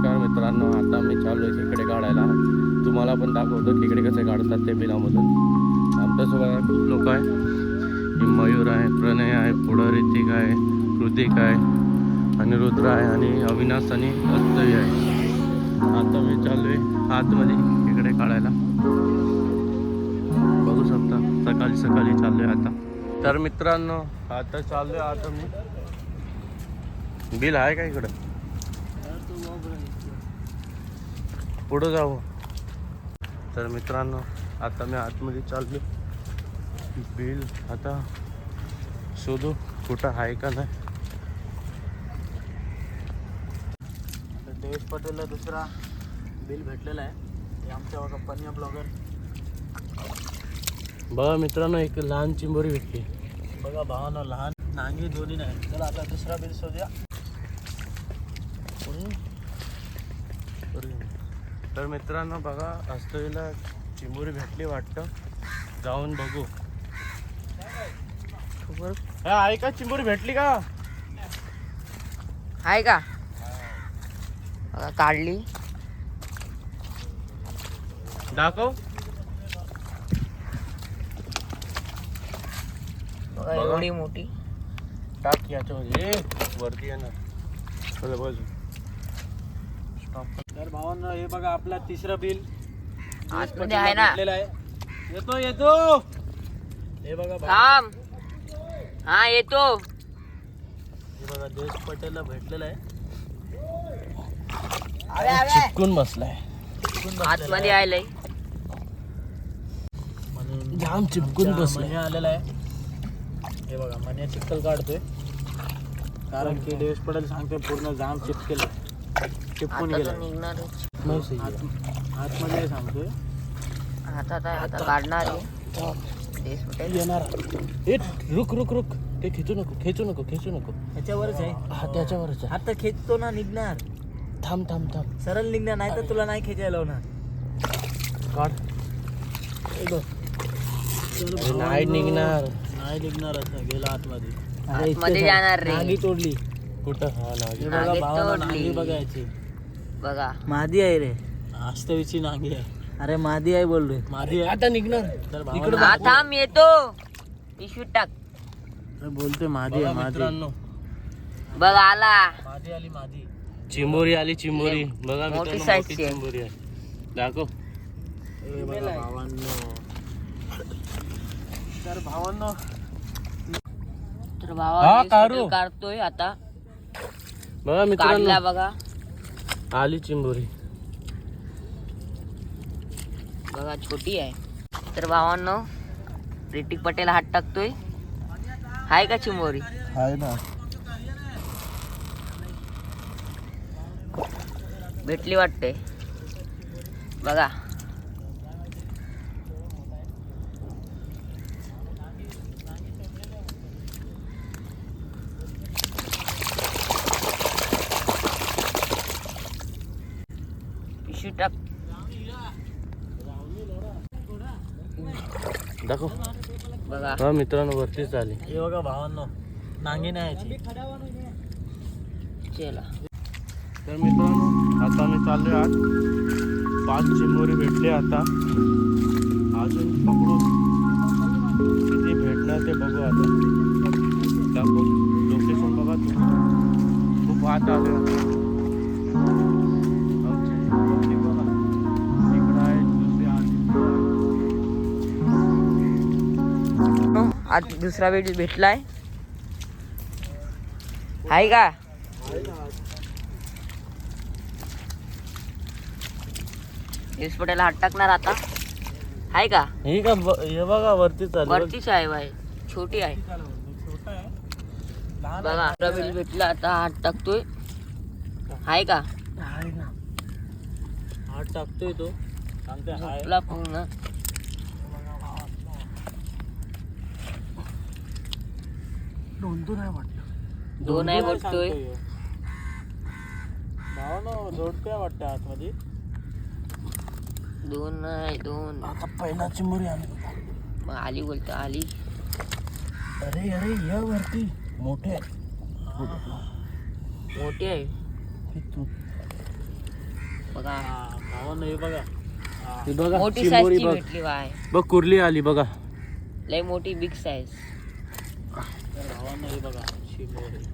नमस्कार मित्रांनो, आता मी चालू आहे खेकडे काढायला. तुम्हाला पण दाखवतो खेकडे कसे काढतात ते बिलामधून. आमच्यासोबत खूप लोक आहे. मयूर आहे, प्रणय आहे, पुढं ऋतिक आहे, कृतिक आहे, अनिरुद्र आहे आणि अविनाश आणि अस्तवी आहे. आता मी चालू आहे आतमध्ये खेकडे काढायला. बघू शकता सकाळी सकाळी चालू आहे आता. तर मित्रांनो आता चालू आहे आता मी. बिल आहे का इकडं? पुढं जाऊ. तर मित्रांनो आता मी आतमध्ये चाललो. बिल आता शोधू कुठं आहे का नाही. देश पटेलला दुसरा बिल भेटलेला आहे. हे आमच्या बघा पन्या ब्लॉगर. बघा मित्रांनो एक लहान चिंबोरी भेटली. बघा भावानं लहान नांगी दोन्ही नाही. चला आता दुसरा बिल शोधूया. तर मित्रांनो बघा अस्तवीला चिंबोरी भेटली वाटतं. जाऊन बघू. आहे का चिंबोरी भेटली का? आहे का? काढली. दाखव. एवढी मोठी. टाक याच्यामध्ये वरती येणार. चला बाजू. तर भावांनो हे बघा आपला तिसरा बिल आतमध्ये आहे ना. भेटलेला आहे. येतो येतो. हे बघा थांब. हा येतो. हे बघा देश पटेलला भेटलेला आहे. चिपकून बसलाय. आतमध्ये आलंय. म्हणून जाम चिपकून बसलाय. मन्या आलेला आहे. हे बघा मन्या चिखल काढतोय. कारण की देश पटेल सांगतोय पूर्ण जाम चिपकेलं, चिपकून गेलं. आतमध्ये सांगतोय. आता काढणार आहे. देश पटेल येणार. ए रुक रुक रुक. ते खेचू नको खेचू नको खेचू नको. त्याच्यावरच आहे. हा त्याच्यावरच आहे. आता खेचतो ना निघणार. थांब थांब थांब. सरळ निघणार नाही तर तुला नाही खेचायला होणार. काढ. नाही निघणार. नाही निघणार. असं गेला आतमध्ये. आतमध्ये जाणार रे. नांगी तोडली. कुठं? हा नागी. हे बघा नांगी भावाला तोडली. नांगी बघायची. बघा मादी आहे रे. वास्तवीची नांगी आहे. अरे मादी आहे बोललोय. मादी आहे. आता निघणार. तर इकडं हा थांब येतो. पिशवीत टाक. बोलतोय मादी आहे. मादी मित्रांनो बघ आला. मादी आली. मादी चिंबोरी आली. चिंबोरी बघा मोठी मित्रांनो size मोठी ची आहे. चिंबोरी आहे. दाखव. हे बघा भावांनो. तर भावांनो तर हा, भावा काढू. काढतोय आता. बघा काढला मित्रांनो बघा. आली चिंबोरी. बघा छोटी आहे. तर भावांनो ऋतिक पटेल हात टाकतोय. हाय का चिंबोरी? आहे ना. भेटली वाटते. बघा पिशवी टाक. दाखव. बघा हा मित्रांनो वरतीच आली. हे बघा भावांनो नांगी नाही याची. चला. तर मित्रांनो आता मी चाललोय आज. 5 चिंबोरी भेटले. आता अजून पकडू. किती भेटणार ते बघू आता. दाखव. लोकेशन बघा तुम्ही. खूप आत आले. आमची बघा इकडं आहे. दुसरी आज दुसरा वेळ भेटलाय. हाय का? देश पटेल हात टाकणार आता. हाय का? ही का हे बघा वरतीच आली. वरतीच आहे बाई. छोटी आहे. छोटा आहे. बघा दुसरा वेळ भेटला आता हात टाकतोय. हाय का? आहे ना. हात टाकतोय तो. सांगते हाय. झोपला पूर्ण. दोन आहे वाटतं. दोन आहे बघतोय. भावानो जोडतोय वाटतं आतमध्ये. दोन आहे. दोन. आता पहिला चिंबोरी आली. मग आली बोलतो आली. अरे अरे या वरती मोठे आहे. मोठी आहे. हे तू बघा भावांनो हे बघा. हा. ही बघा मोठी चिंबोरी साईजची बघ. भेटली बाय, बघ कुर्ली आली बघा. लय मोठी बिग साईज. तर भावांनो हे बघा चिंबोरी. हे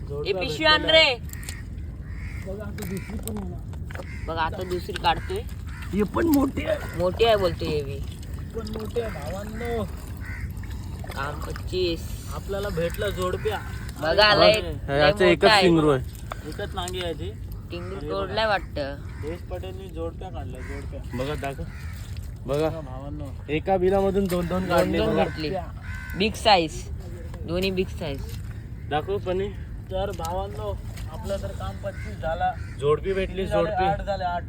जोडप्या पिशवी आण रे. बघा आता दुसरी पण आहे ना. बघा आता दुसरी काढतोय. ही पण मोठी आहे. मोठी आहे बोलतोय हे बी. पण मोठे आहे भावांनो. काम 25. आपल्याला भेटलं जोडप्या. बघा लय याचं एकच सिंगरू आहे. एकच नांगी आहे ती. टिंगूर तोडलाय वाटतं. देश पटेलनी जोडप्या काढल्या जोडप्या. बघा दाखव. बघा बघा भावांनो. एका बिलामधून दोन दोन काढले दोन बघा. भेटली. बिग साईज, दोन्ही बिग साईज. दाखव पण तर भावांनो आपलं तर काम 25 झाला. जोडपी भेटली. 8 जोडपी झाले 8.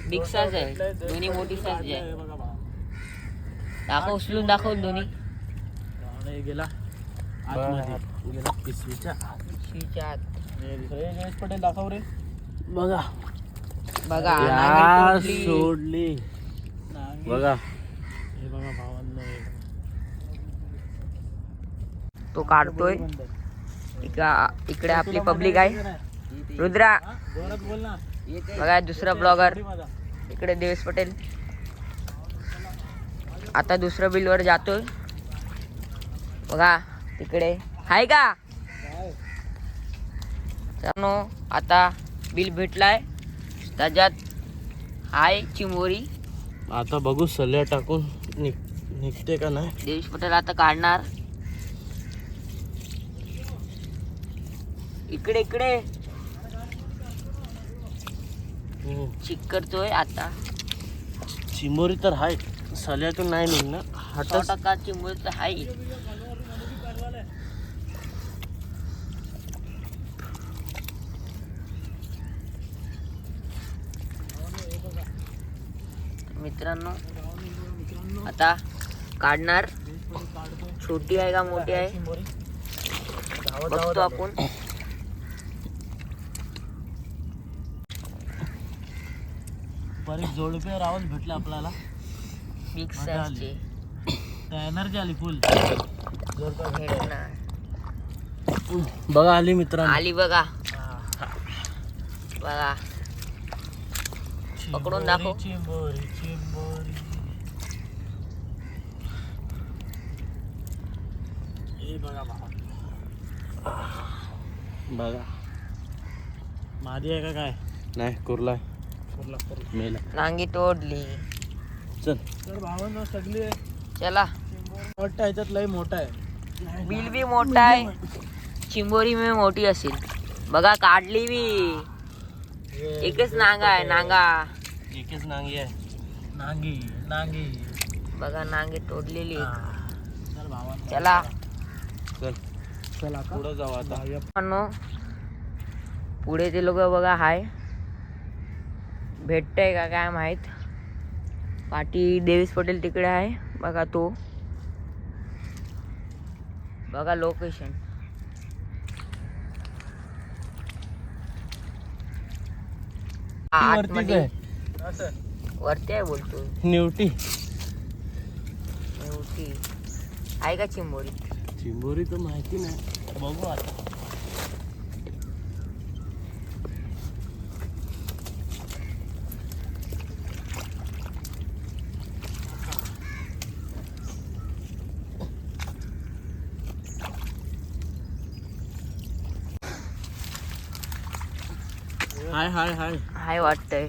बिग साईज आहे, दोन्ही मोठी साईज आहे. हे बघा भावा. दाखव, उचलून दाखव दोन्ही. भावाने गेला आतमध्ये. गेला पिशवीच्या. पिशवीच्या आत. हे दुसरं. हे देश पटेल दाखव रे. बघा बघा या नांगी तोडली. सोडली नांगी. बघा. हे बघा भावांनो. तो काढतोय. इकडे आपली पब्लिक आहे. रुद्रा जोरात बोल ना. बघा दुसरा ब्लॉगर. माझा. इकडे देवेश पटेल. आता दुसऱ्या बिलवर जातोय. बघा तिकडे हाय का. चलो आता बिल भेटलाय. त्याच्यात हाय चिंबोरी. आता बघू सल्या टाकून निघते का नाही. देवेश पटेल आता काढणार. इकडे इकडे चिक करतोय आता. चिंबोरी तर हाय. सल्यातून नाही निघणार. 100% चिंबोरी तर हाय. मित्रांनो आता काढणार. छोटी आहे का मोठी आहे बघतो आपण. बरीच जोडप्यावर आवाज भेटला आपल्याला. बिग साईजची एनर्जी आली फुल. जोडप्या भेटणार. बघा आली मित्रांनो. आली बघा. बघा पकडून दाखव. चिंबोरी चिंबोरी. हे बघा भावा. बघा मादी आहे का काय. नाही कुर्ला कुर्ला कुर्ला. मेला. नांगी तोडली. चल तर भावांनो सगळी चला. वाटतं ह्याच्यात लय मोठा आहे. बिल बी मोठा आहे. चिंबोरी मी मोठी असेल. बघा काढली बी. एकच नांगा आहे. नांगा एकच नांगी आहे. नांगी नांगी. बघा नांगी तोडलेली. चल भावांनो. चला चल चल आता पुढं जाऊ आता. मित्रांनो, पुढे ते लोक बघा हाय. भेटतंय का काय माहित. पाठी देवेश पटेल तिकडे आहे बघा. तो बघा लोकेशन. आतमध्ये असं. वरती आहे बोलतो. निवटी. मोठी आहे का चिंबोरी. चिंबोरी तर माहिती नाही. बघू आता. हाय हाय हाय हाय वाटतंय.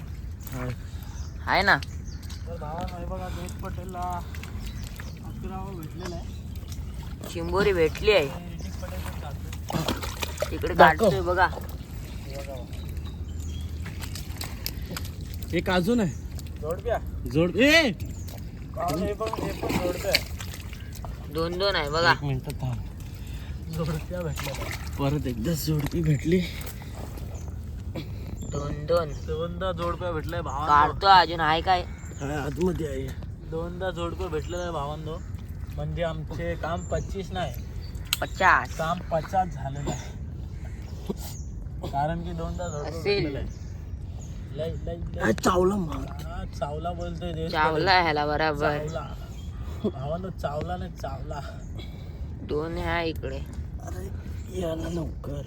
हाय. आहे ना. तर भावांनो हे बघा देश पटेलला 11 भेटलेला आहे. चिंबोरी भेटली आहे. देश पटेल पण काढतोय. तिकडे दाखव. काढतोय बघा. हे बघा भावा. एक अजून आहे. जोडप्या. जोड हे पण जोडप्या आहे. 2-2 आहे बघा. एक मिनिट थांब. जोडप्या भेटल्या. परत एकदा जोडपी भेटली. 2-2 दोनदा जोडप्या भेटलाय भावांनो. काढतो अजून आहे काय. हाय आतमध्ये आहे. दोनदा जोडप्या भेटलेलं आहे भावांनो. म्हणजे आमचे काम 25 नाही, 50 काम 50 झालेलं आहे. कारण की दोनदा जोडपं असेल. भेटलेलं आहे. लय लय लय. चावला मग. हा, चावला बोलतोय देश चावला ह्याला बराबर. पटेल. चावला भावांनो. चावला नाही चावला. 2 आहे इकडे. अरे या ना लवकर.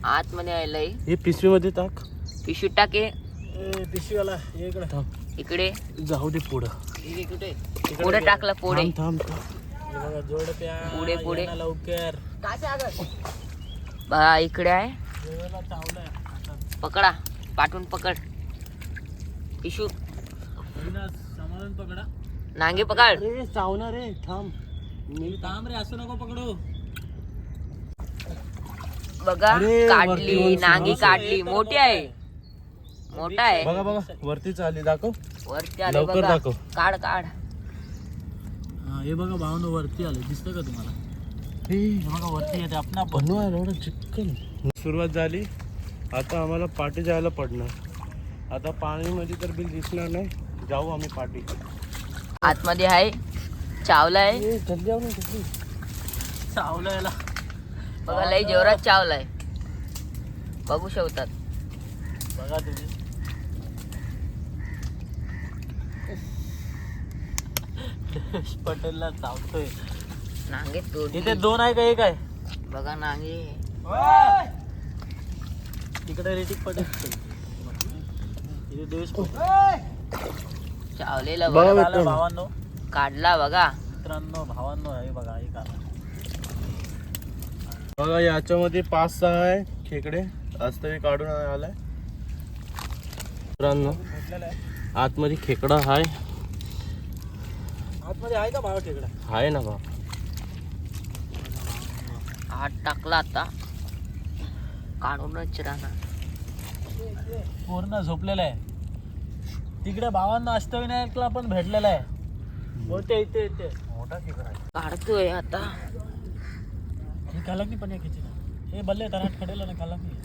आतमध्ये आलंय. हे पिशवी मध्ये टाक. पिशवीत टाके. पिशवीवाला ये इकडे. इकडे जाऊ दे पुढं. कुठे पुढे टाकलं. पुढे थांब. हे बघा जोडप्या. पुढे, पुढे. ये ना लवकर. बघा इकडे आहे. जेवायला चावलंय हातात. पकडा. पाठवून पकड. पिशू विनाश, सांभाळून पकडा. नांगे पकड. अरे चावणार रे. थांब. थांब रे, असं नको पकडू. बघा अरे, काढली. वरती नांगी उंच. काढली. मोठी आहे. मोठा आहे. बघा वरतीच आली. दाखव. वरती आले लवकर बघा. दाखव. काढ. हा हे बघा भावनो वरती आले. दिसतं का तुम्हाला? हे बघा वरती येते. आपण बनू आहे एवढं चिकन. सुरुवात झाली. आता आम्हाला पाठी जायला पडणार. आता पाणीमध्ये तर बिल दिसणार नाही. जाऊ आम्ही पाठी. आतमध्ये आहे. चावलाय. जल्दी आव ना, जल्दी. चावलं याला. बघा लई जोरात चावलाय. बघू शकतात. बघा तुम्ही. पटेलला चावतोय. नांगे तोडली. इथे 2 आहे का 1 आहे? बघा नांगे. तिकडे रेटिक पटेल. इथे देश चावलेला बघा बघा. आला भावांनो. काढला बघा. मित्रांनो भावांनो आहे बघा. एक आला. बघा याच्यामध्ये 5-6 आहे खेकडे. वास्तविक काढून आलाय. मित्रांनो भेटलेला आहे. आतमध्ये खेकडा हाय. आतमध्ये आहे का भावा तिकडे? आहे ना बा. हात टाकला आता. काढूनच राहणार. पूर्ण झोपलेला आहे. तिकडे भावांना अष्टविनायकला पण भेटलेला आहे. होते इथे मोठा खेकडा आहे. काढतोय आता. हे खालक नाही पण या खिचीला. हे बल्ले तराट खडेला ना खालक नाही.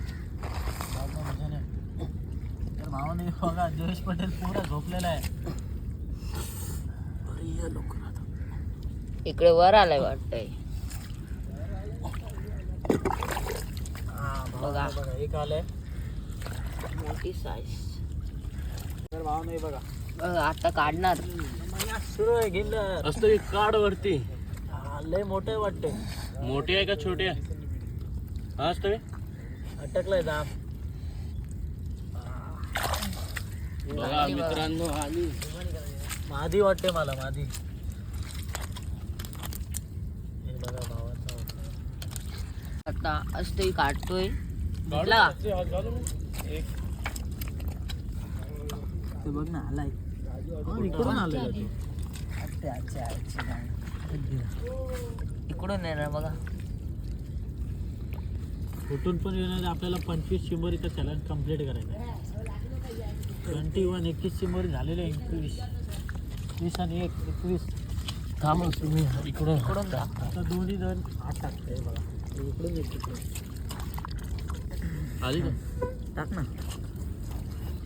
तर भावाने बघा जयेश पटेल पूर्ण झोपलेला आहे. इकडे वर आलाय वाटतंय. बघा बघा एक आलंय. मोठी साईज. तर भावाने बघा. बघा आता काढणार. सुरू आहे गेलं. असतं एक काढ वरती. लय मोठं वाटते. मोठी आहे का छोटी आहे? हा असतं. अटकलाय जाम. बघा मित्रांनो आली. मादी वाटते मला. मादी. हे बघा भावाचा. आता असतोय काढतोय. भेटला. ते बघ ना आलाय. इकडून आलाय. इकडून येणार बघा. कुठून पण येणार. आपल्याला 25 चिंबोरीचा चॅलेंज कम्प्लीट करायचा आहे. 21 चिंबोरी झालेले. 20 आणि 21. थांब तुम्ही इकडून. आता दोन्ही जण आत टाकते बघा. इकडून एक तिकडून. आली का? टाक ना.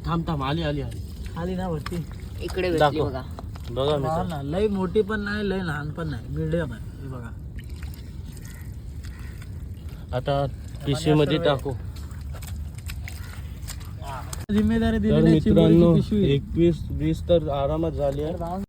थांब आली. आली ना वरती. इकडे भेटली दाखव. बघा. बघा हा मित्रांनो. ना. लय मोठी पण नाही लय लहान पण नाही. मीडियम आहे. हे बघा. आता पिशवीमध्ये टाकू. जिम्मेदारी तर दिलेली मित्रांनो पिशवी. 21-20 तर आरामात झाली आहे.